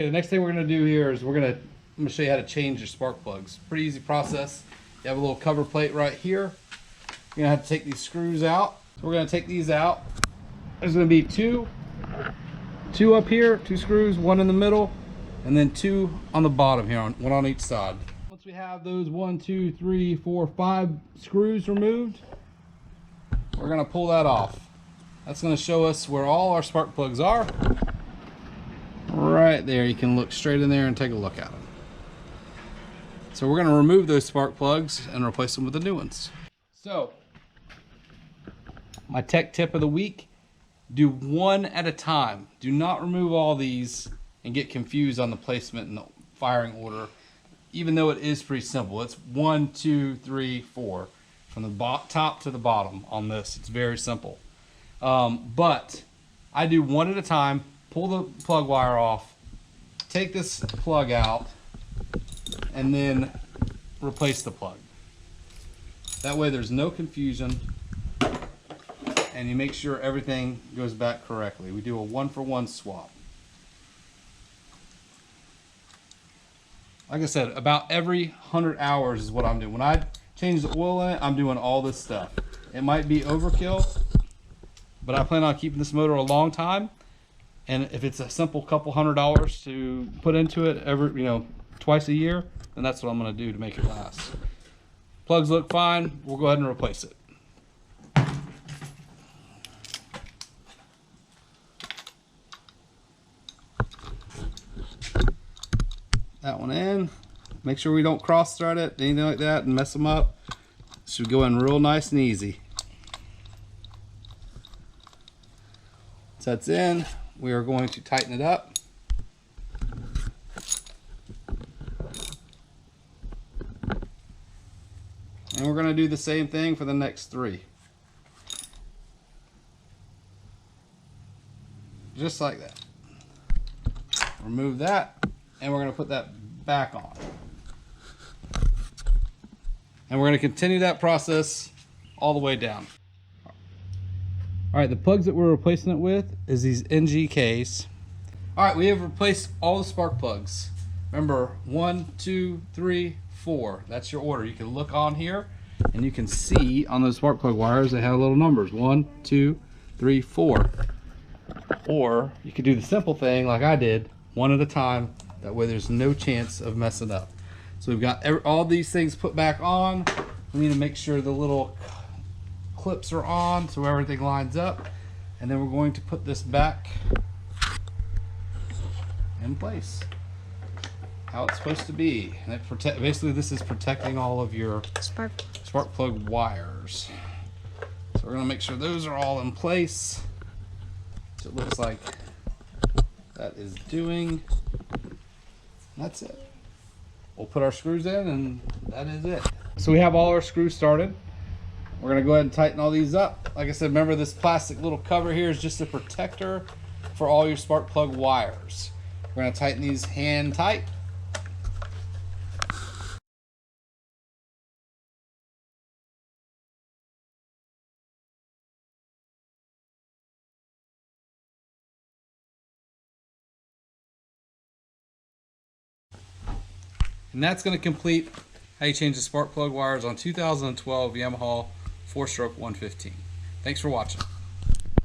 Okay, the next thing we're going to do here is I'm going to show you how to change your spark plugs. Pretty easy process. You have a little cover plate right here. You're going to have to take these screws out. So we're going to take these out. There's going to be two up here, 2 screws, 1 in the middle, and then 2 on the bottom here, one on each side. Once we have those 1, 2, 3, 4, 5 screws removed, we're going to pull that off. That's going to show us where all our spark plugs are. Right there, you can look straight in there and take a look at them. So we're going to remove those spark plugs and replace them with the new ones. So, my tech tip of the week, do one at a time. Do not remove all these and get confused on the placement and the firing order, even though it is pretty simple. It's 1, 2, 3, 4 from the top to the bottom on this. It's very simple. But I do one at a time. Pull the plug wire off, take this plug out, and then replace the plug. That way there's no confusion, and you make sure everything goes back correctly. We do a 1-for-1 swap. Like I said, about every 100 hours is what I'm doing. When I change the oil in it, I'm doing all this stuff. It might be overkill, but I plan on keeping this motor a long time. And if it's a simple couple $100 to put into it twice a year, then that's what I'm going to do to make it last. Plugs look fine. We'll go ahead and replace it. That one in. Make sure we don't cross thread it, anything like that, and mess them up. Should go in real nice and easy. So that's in. We are going to tighten it up. And we're going to do the same thing for the next 3. Just like that. Remove that, and we're going to put that back on. And we're going to continue that process all the way down. Alright, the plugs that we're replacing it with is these NGKs. Alright, we have replaced all the spark plugs. Remember, 1, 2, 3, 4. That's your order. You can look on here and you can see on those spark plug wires they have little numbers. 1, 2, 3, 4. Or you could do the simple thing like I did, one at a time. That way there's no chance of messing up. So we've got all these things put back on. We need to make sure the little clips are on so everything lines up, and then we're going to put this back in place how it's supposed to be. And it basically this is protecting all of your spark plug wires. So we're going to make sure those are all in place. So it looks like that is doing. That's it. We'll put our screws in, and that is it. So we have all our screws started. We're going to go ahead and tighten all these up. Like I said, remember this plastic little cover here is just a protector for all your spark plug wires. We're going to tighten these hand tight. And that's going to complete how you change the spark plug wires on 2012 Yamaha 4-stroke 115. Thanks for watching.